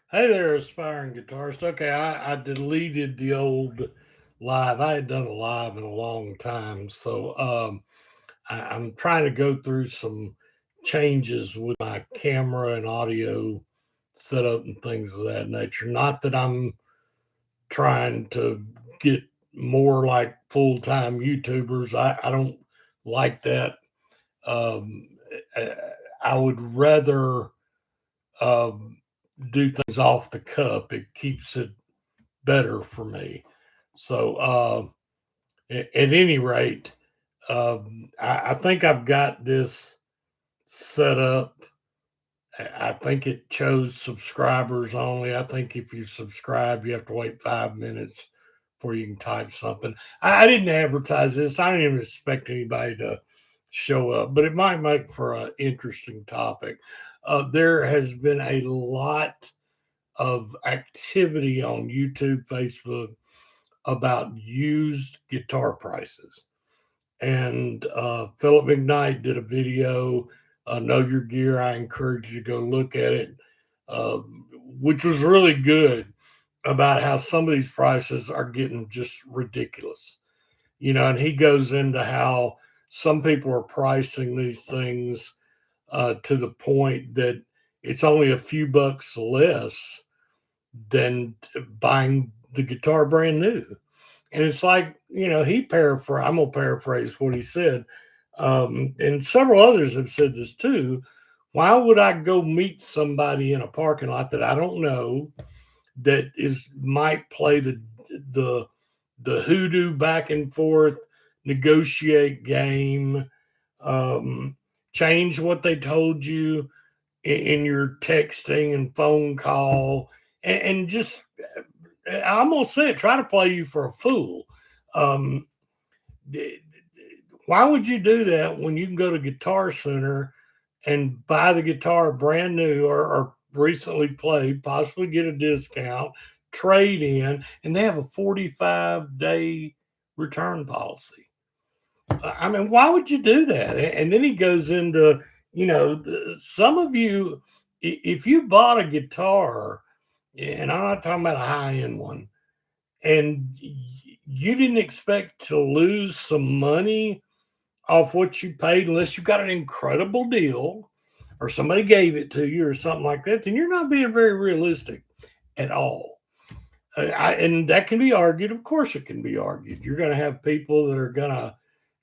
Hey there, aspiring guitarist. Okay, I deleted the old live. I had done a live in a long time, so I'm trying to go through some changes with my camera and audio setup and things of that nature. Not that I'm trying to get more like full time YouTubers. I don't like that. Um, I I would rather um, do things off the cup. It keeps it better for me. So, at any rate, I think I've got this set up. I think it chose subscribers only. I think if you subscribe, you have to wait 5 minutes before you can type something. I didn't advertise this. I didn't even expect anybody to show up, but it might make for an interesting topic. There has been a lot of activity on YouTube, Facebook about used guitar prices. And Philip McKnight did a video, Know Your Gear. I encourage you to go look at it, uh, which was really good about how some of these prices are getting just ridiculous. And he goes into how some people are pricing these things to the point that it's only a few bucks less than buying the guitar brand new. And it's like, I'm going to paraphrase what he said. And several others have said this too. Why would I go meet somebody in a parking lot that I don't know that might play the, the hoodoo back and forth, negotiate game, um, change what they told you in your texting and phone call, and just I'm gonna say it, try to play you for a fool. Um, why would you do that when you can go to Guitar Center and buy the guitar brand new or recently played, possibly get a discount, trade in, and they have a 45-day return policy? I mean, why would you do that? And then he goes into, some of you, if you bought a guitar, and I'm not talking about a high end one, and you didn't expect to lose some money off what you paid unless you got an incredible deal or somebody gave it to you or something like that, then you're not being very realistic at all. And that can be argued. Of course, it can be argued. You're going to have people that are going to,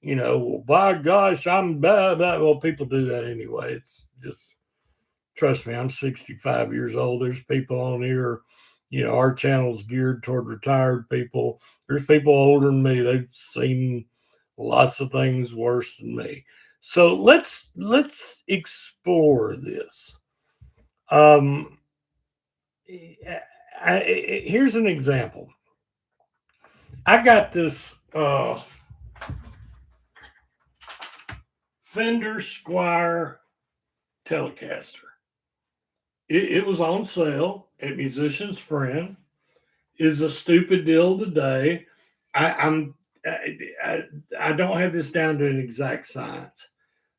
well, by gosh, I'm bad. Well, people do that anyway. It's just, trust me, I'm 65 years old. There's people on here, our channel's geared toward retired people. There's people older than me. They've seen lots of things worse than me. So let's explore this. Um, Here's an example. I got this Fender Squire Telecaster. It was on sale at Musician's Friend. Is a stupid deal today. I'm I don't have this down to an exact science.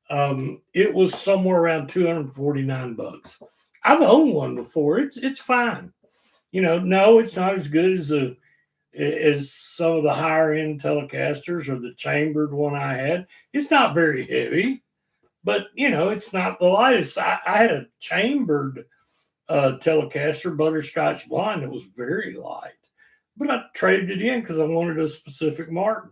It was somewhere around 249 bucks. I've owned one before. It's fine. No, it's not as good as some of the higher end Telecasters or the chambered one I had. It's not very heavy, but it's not the lightest. I had a chambered Telecaster Butterscotch Blonde that was very light, but I traded it in because I wanted a specific Martin.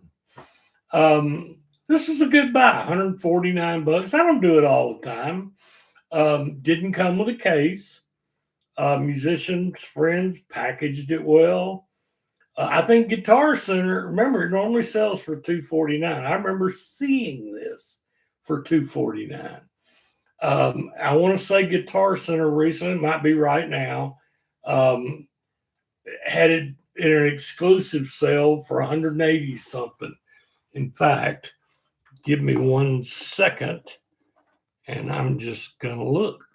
This was a good buy, 149 bucks. I don't do it all the time. Didn't come with a case. Musicians, friends packaged it well. I think Guitar Center, remember, it normally sells for 249. I remember seeing this for 249. I want to say Guitar Center recently, might be right now, um, had it in an exclusive sale for 180 something. In fact, give me 1 second and I'm just going to look.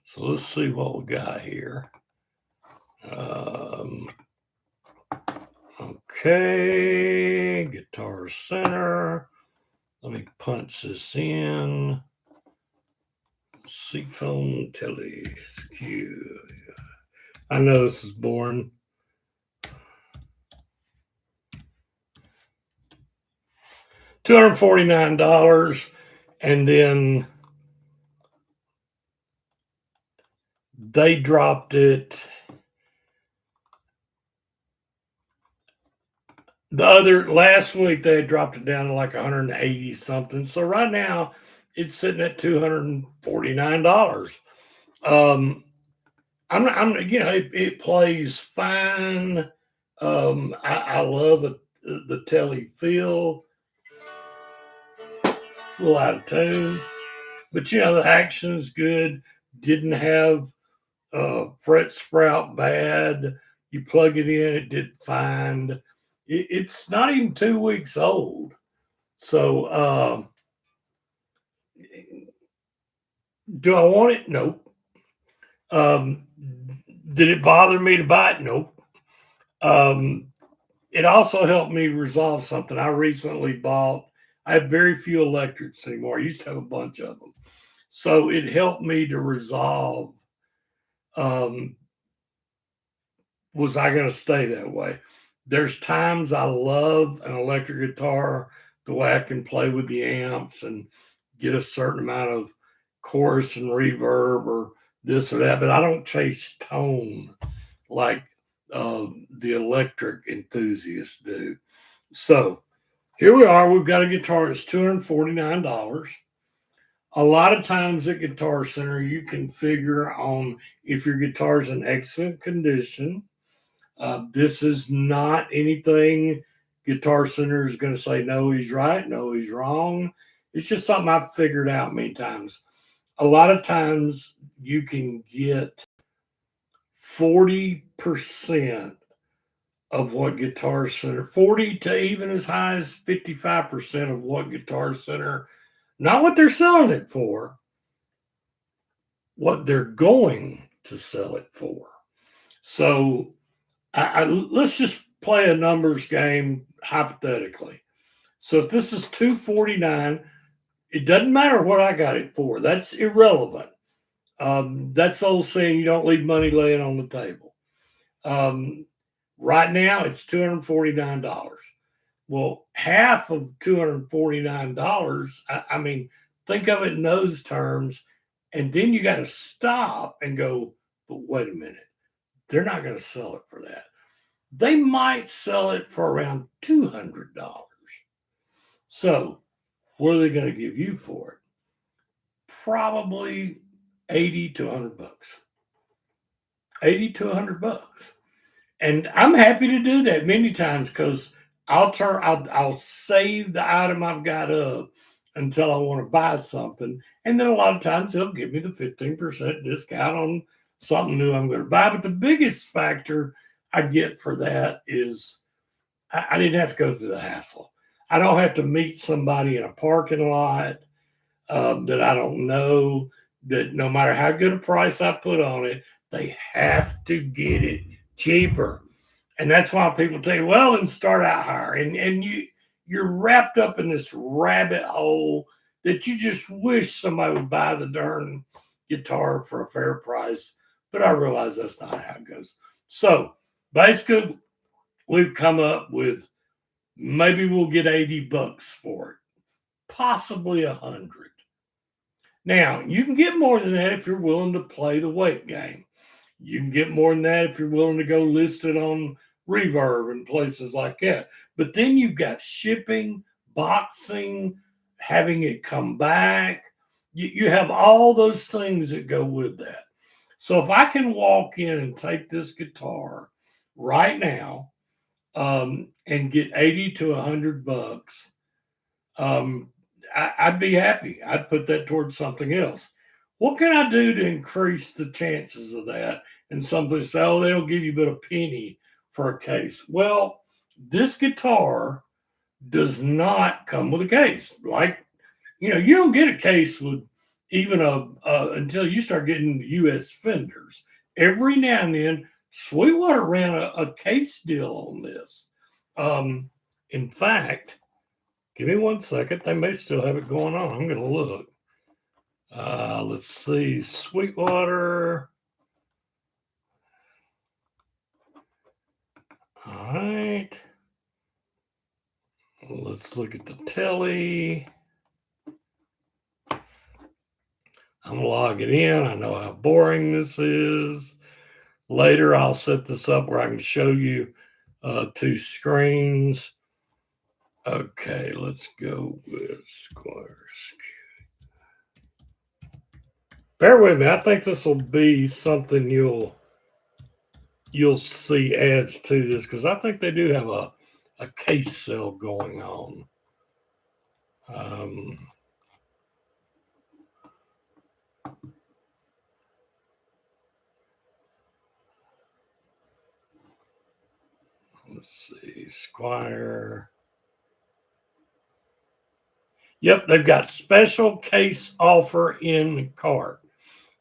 So let's see what we got here. Okay, Guitar Center. Let me punch this in. Seafoam Telescue. I know this is boring. $249, and then they dropped it. The other last week they had dropped it down to like 180 something. So right now it's sitting at $249. Um, it plays fine. I love it, the telly feel. A little out of tune, but the action's good. Didn't have fret sprout bad. You plug it in, it did fine. It's not even 2 weeks old. So, do I want it? Nope. Um, did it bother me to buy it? Nope. It also helped me resolve something. I recently bought, I have very few electrics anymore. I used to have a bunch of them. So it helped me to resolve, um, was I going to stay that way? There's times I love an electric guitar, the way I can play with the amps and get a certain amount of chorus and reverb or this or that, but I don't chase tone like the electric enthusiasts do. So here we are. We've got a guitar that's $249. A lot of times at Guitar Center, you can figure on if your guitar is in excellent condition. This is not anything Guitar Center is going to say, no, he's right, no, he's wrong. It's just something I've figured out many times. A lot of times you can get 40% of what Guitar Center, 40 to even as high as 55% of what Guitar Center, not what they're selling it for, what they're going to sell it for. So let's just play a numbers game hypothetically. So if this is $249, it doesn't matter what I got it for. That's irrelevant. That's the old saying, you don't leave money laying on the table. Right now, it's $249. Well, half of $249, I mean, think of it in those terms. And then you got to stop and go, but wait a minute. They're not going to sell it for that. They might sell it for around $200. So, what are they going to give you for it? Probably 80 to 100 bucks. 80 to 100 bucks. And I'm happy to do that many times because I'll save the item I've got up until I want to buy something. And then a lot of times they'll give me the 15% discount on something new I'm going to buy. But the biggest factor I get for that is I didn't have to go through the hassle. I don't have to meet somebody in a parking lot that I don't know, that no matter how good a price I put on it, they have to get it cheaper. And that's why people tell you, well, then start out higher. And you're wrapped up in this rabbit hole that you just wish somebody would buy the darn guitar for a fair price. But I realize that's not how it goes. So basically, we've come up with maybe we'll get 80 bucks for it, possibly 100. Now, you can get more than that if you're willing to play the weight game. You can get more than that if you're willing to go list it on Reverb and places like that. But then you've got shipping, boxing, having it come back. You have all those things that go with that. So if I can walk in and take this guitar right now and get 80 to 100 bucks, I'd be happy. I'd put that towards something else. What can I do to increase the chances of that? And somebody say, oh, they'll give you but a penny for a case. Well, this guitar does not come with a case. Like, you don't get a case with even until you start getting US Fenders. Every now and then, Sweetwater ran a case deal on this. In fact, give me 1 second. They may still have it going on. I'm going to look. Let's see. Sweetwater. All right. Let's look at the telly. I'm logging in. I know how boring this is. Later, I'll set this up where I can show you two screens. Okay, let's go with squares. Bear with me. I think this will be something you'll see adds to this, because I think they do have a case sale going on. Let's see, Squire. Yep, they've got special case offer in cart.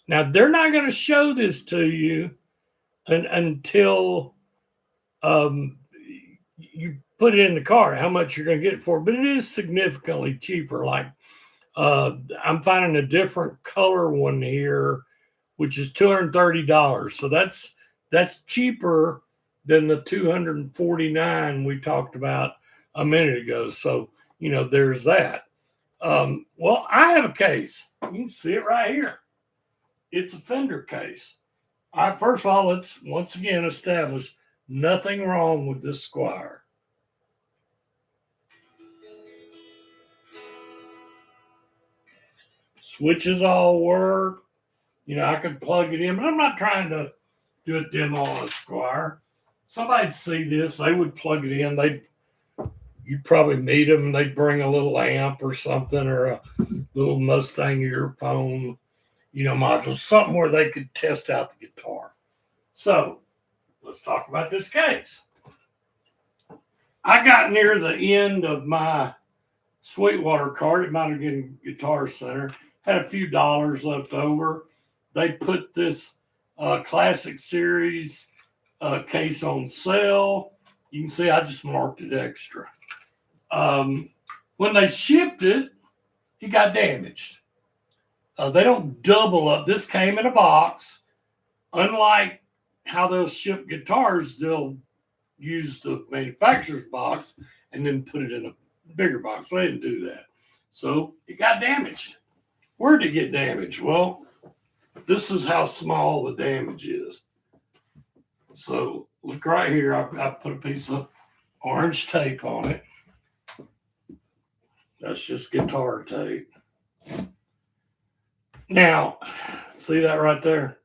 Now, they're not going to show this to you until you put it in the cart, how much you're going to get it for, but it is significantly cheaper. Like I'm finding a different color one here, which is $230. So that's cheaper than the $249 we talked about a minute ago. So, there's that. Well, I have a case. You can see it right here. It's a fender case. First of all, let's once again establish nothing wrong with this Squire. Switches all work. I could plug it in, but I'm not trying to do a demo on a Squire. Somebody'd see this, they would plug it in. You'd probably meet them. They'd bring a little amp or something, or a little Mustang earphone, module, something where they could test out the guitar. So let's talk about this case. I got near the end of my Sweetwater card. It might have been Guitar Center. Had a few dollars left over. They put this Classic Series case on sale. You can see I just marked it extra. When they shipped it, it got damaged. They don't double up. This came in a box. Unlike how they'll ship guitars, they'll use the manufacturer's box and then put it in a bigger box. So they didn't do that. So it got damaged. Where did it get damaged? Well, this is how small the damage is. So look right here. I put a piece of orange tape on it. That's just guitar tape. Now, see that right there?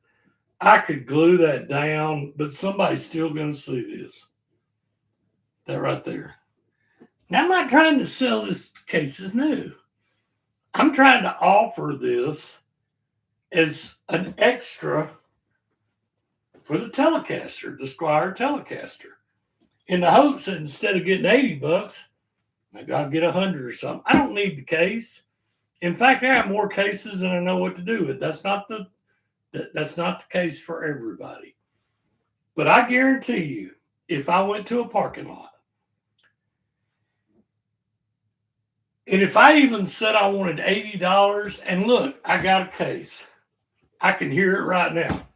I could glue that down, but somebody's still going to see this. That right there. Now, I'm not trying to sell this case as new. I'm trying to offer this as an extra for the Telecaster, the Squire Telecaster, in the hopes that instead of getting $80, maybe I'll get 100 or something. I don't need the case. In fact, I have more cases than I know what to do with. That's not the case for everybody. But I guarantee you, if I went to a parking lot, and if I even said I wanted $80, and look, I got a case, I can hear it right now.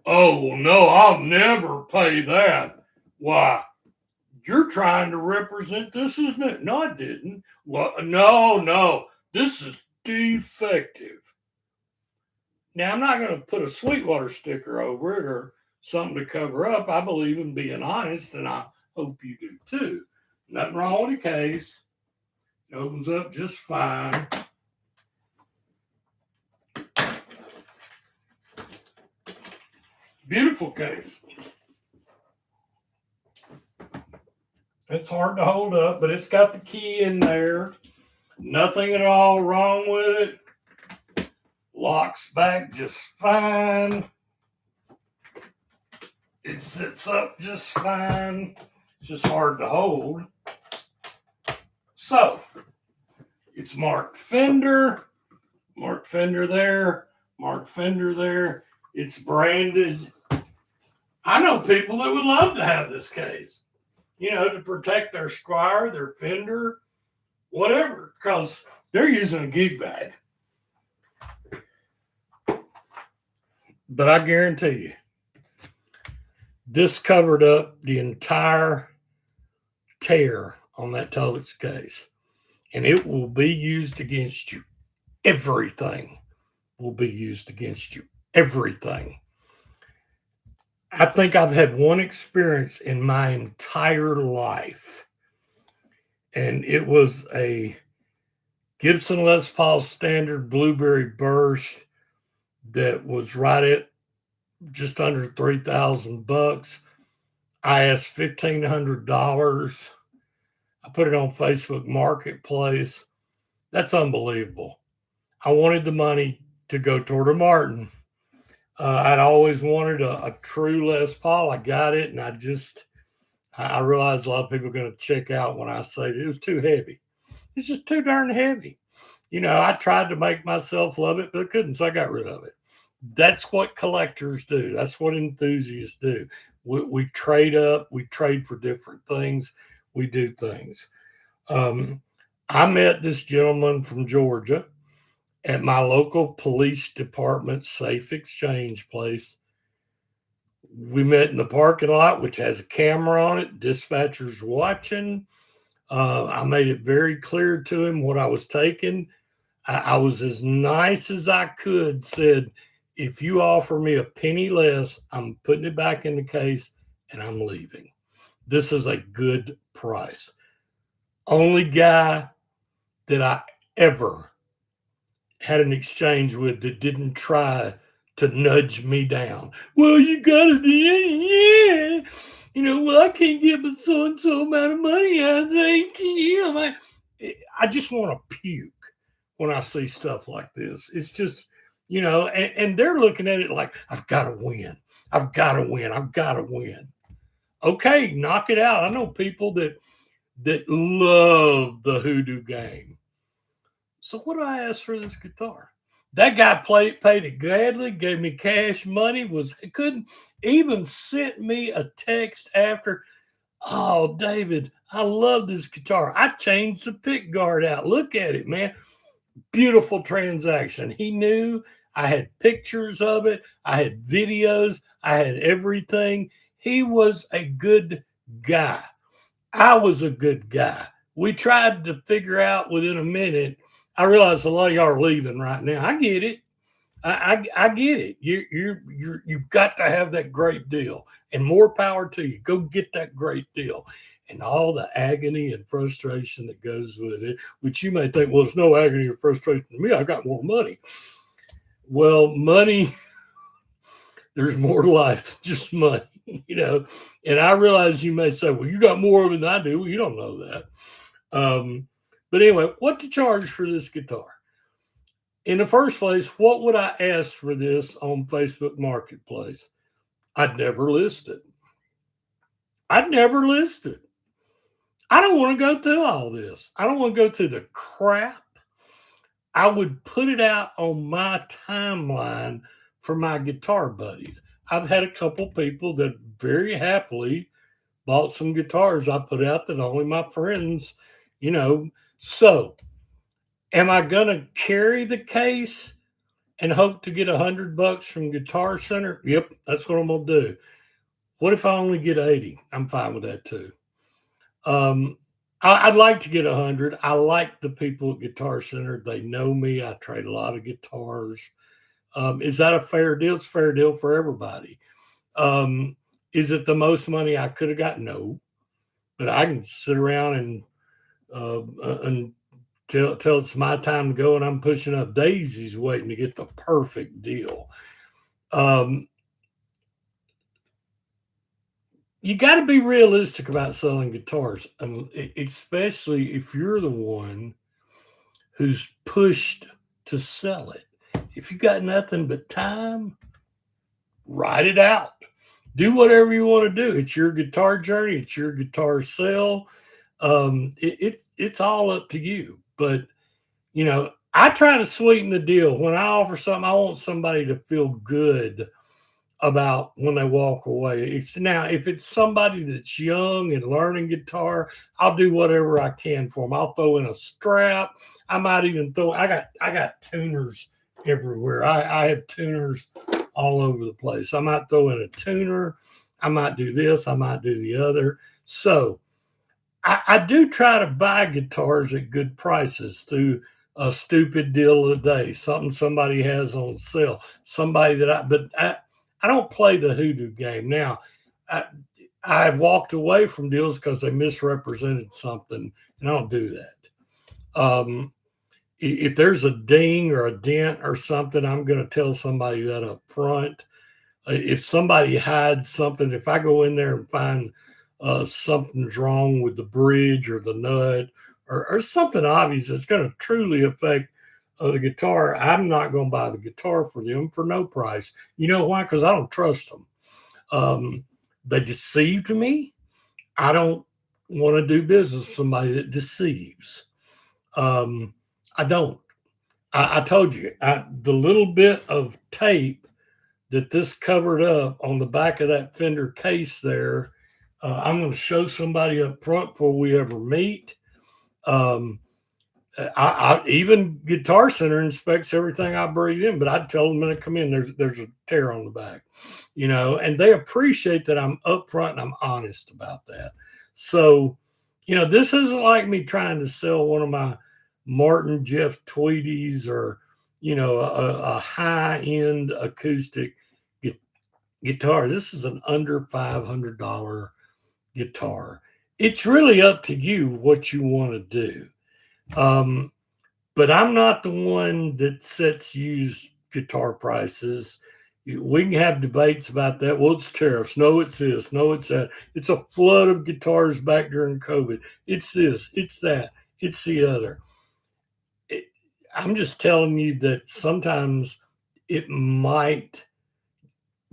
Oh, well, no, I'll never pay that. Why? You're trying to represent this as new. No, I didn't. Well, no. This is defective. Now, I'm not going to put a Sweetwater sticker over it or something to cover up. I believe in being honest, and I hope you do too. Nothing wrong with the case. It opens up just fine. Beautiful case. It's hard to hold up, but it's got the key in there. Nothing at all wrong with it. Locks back just fine. It sits up just fine. It's just hard to hold. So, it's marked Fender there, marked Fender there. It's branded. I know people that would love to have this case, to protect their Squire, their Fender, whatever, because they're using a gig bag. But I guarantee you, This covered up the entire tear on that Tulloch's case, and it will be used against you. Everything will be used against you. Everything. I think I've had one experience in my entire life, and it was a Gibson Les Paul Standard Blueberry Burst that was right at just under $3,000. I asked $1,500. I put it on Facebook Marketplace. That's unbelievable. I wanted the money to go toward a Martin. I'd always wanted a true Les Paul. I got it, and I realized a lot of people are going to check out when I say it was too heavy. It's just too darn heavy. I tried to make myself love it, but I couldn't, so I got rid of it. That's what collectors do. That's what enthusiasts do. We trade up. We trade for different things. We do things. I met this gentleman from Georgia at my local police department safe exchange place. We met in the parking lot, which has a camera on it. Dispatcher's watching. I made it very clear to him what I was taking. I was as nice as I could, said, if you offer me a penny less, I'm putting it back in the case and I'm leaving. This is a good price. Only guy that I ever had an exchange with that didn't try to nudge me down. Well, you got to do it. Yeah. Well, I can't get but so-and-so amount of money out of the ATM. I just want to puke when I see stuff like this. It's just, and they're looking at it like, I've got to win. I've got to win. I've got to win. Okay, knock it out. I know people that love the hoodoo game. So what do I ask for this guitar? That guy paid it gladly, gave me cash money, couldn't even sent me a text after. Oh, David, I love this guitar. I changed the pick guard out. Look at it, man. Beautiful transaction. He knew I had pictures of it. I had videos. I had everything. He was a good guy. I was a good guy. We tried to figure out within a minute. I realize a lot of y'all are leaving right now. I get it. I get it. You've got to have that great deal, and more power to you. Go get that great deal, and all the agony and frustration that goes with it. Which you may think, well, there's no agony or frustration to me. I got more money. Well, money. There's more to life than just money, And I realize you may say, well, you got more of it than I do. Well, you don't know that. But anyway, what to charge for this guitar? In the first place, what would I ask for this on Facebook Marketplace? I'd never list it. I don't want to go through all this. I don't want to go through the crap. I would put it out on my timeline for my guitar buddies. I've had a couple people that very happily bought some guitars I put out that only my friends, So, am I going to carry the case and hope to get $100 from Guitar Center? Yep, that's what I'm going to do. What if I only get 80? I'm fine with that too. I'd like to get 100. I like the people at Guitar Center. They know me. I trade a lot of guitars. Is that a fair deal? It's a fair deal for everybody. Is it the most money I could have got? No, but I can sit around and till it's my time to go, and I'm pushing up daisies waiting to get the perfect deal. You got to be realistic about selling guitars, especially if you're the one who's pushed to sell it. If you got nothing but time, write it out. Do whatever you want to do. It's your guitar journey. It's your guitar sale. It's all up to you. But, I try to sweeten the deal. When I offer something, I want somebody to feel good about when they walk away. Now, if it's somebody that's young and learning guitar, I'll do whatever I can for them. I'll throw in a strap. I might even I got tuners everywhere. I have tuners all over the place. I might throw in a tuner. I might do this, I might do the other. So I do try to buy guitars at good prices through a stupid deal of the day, something somebody has on sale, somebody that I don't play the hoodoo game. Now, I, I've walked away from deals because they misrepresented something, and I don't do that. If there's a ding or a dent or something, I'm going to tell somebody that up front. If somebody hides something, if I go in there and find something's wrong with the bridge or the nut or something obvious that's going to truly affect the guitar, I'm not going to buy the guitar for them for no price. You know why? Because I don't trust them. They deceived me. I don't want to do business with somebody that deceives. I don't. I told you, the little bit of tape that this covered up on the back of that Fender case there, I'm going to show somebody up front before we ever meet. Um, even Guitar Center inspects everything I bring in, but I tell them when they come in, there's a tear on the back, and they appreciate that I'm upfront and I'm honest about that. So, this isn't like me trying to sell one of my Martin Jeff Tweedies or a high end acoustic guitar. This is an under $500 guitar. It's really up to you what you want to do. But I'm not the one that sets used guitar prices. We can have debates about that. Well, it's tariffs. No, it's this. No, it's that. It's a flood of guitars back during COVID. It's this. It's that. It's the other. I'm just telling you that sometimes it might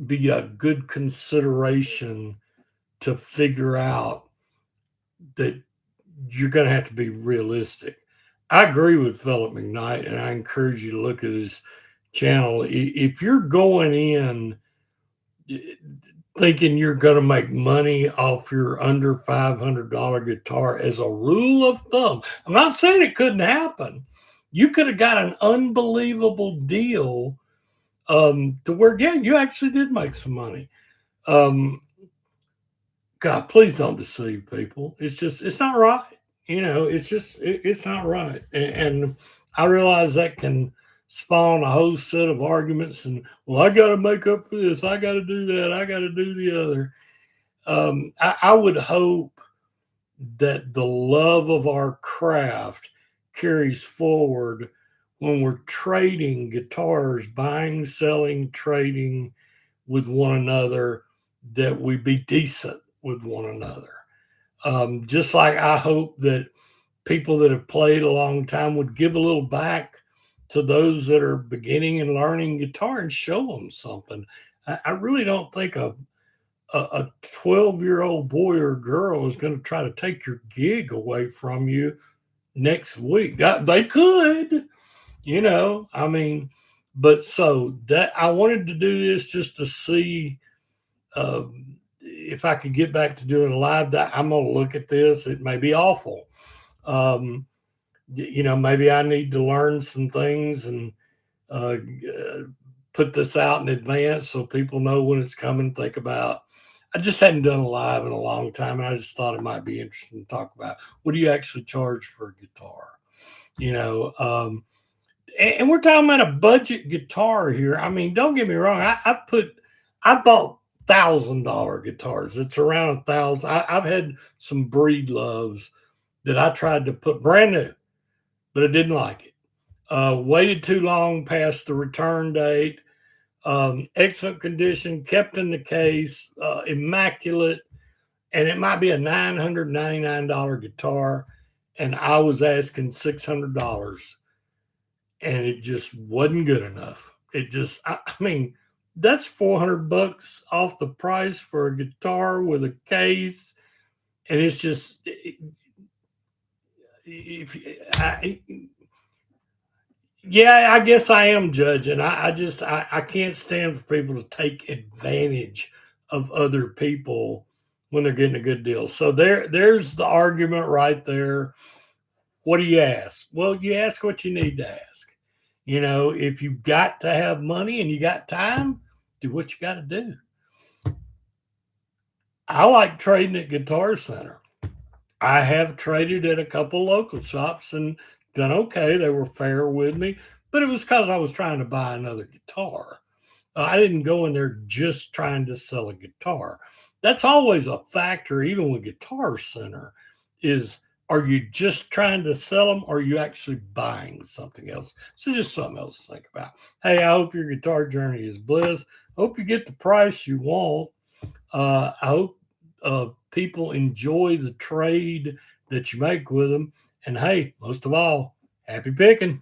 be a good consideration to figure out that you're going to have to be realistic. I agree with Philip McKnight, and I encourage you to look at his channel. If you're going in thinking you're going to make money off your under $500 guitar, as a rule of thumb, I'm not saying it couldn't happen. You could have got an unbelievable deal to where, yeah, you actually did make some money. God, please don't deceive people. It's not right. It's not right. And I realize that can spawn a whole set of arguments. And, well, I got to make up for this. I got to do that. I got to do the other. I would hope that the love of our craft carries forward when we're trading guitars, buying, selling, trading with one another, that we be decent with one another. Just like I hope that people that have played a long time would give a little back to those that are beginning and learning guitar and show them something. I really don't think a 12-year-old boy or girl is going to try to take your gig away from you next week. They could, I mean, but so that I wanted to do this just to see if I could get back to doing live. That I'm going to look at this. It may be awful. Maybe I need to learn some things and put this out in advance so people know when it's coming. Think about. I just hadn't done a live in a long time, and I just thought it might be interesting to talk about. What do you actually charge for a guitar? And we're talking about a budget guitar here. I mean, don't get me wrong. I bought $1,000 guitars. It's around 1,000. I've had some breed loves that I tried to put brand new, but I didn't like it. Waited too long past the return date. Excellent condition, kept in the case, immaculate, and it might be a $999 guitar, and I was asking $600, and it just wasn't good enough. I mean, that's $400 off the price for a guitar with a case, and it's just I guess I am judging. I can't stand for people to take advantage of other people when they're getting a good deal. So there's the argument right there. What do you ask? Well, you ask what you need to ask. If you got to have money and you got time, do what you got to do. I like trading at Guitar Center. I have traded at a couple local shops and done okay. They were fair with me, but it was because I was trying to buy another guitar. I didn't go in there just trying to sell a guitar. That's always a factor, even with Guitar Center, is are you just trying to sell them or are you actually buying something else? So just something else to think about. Hey, I hope your guitar journey is bliss. Hope you get the price you want. I hope people enjoy the trade that you make with them. And hey, most of all, happy picking.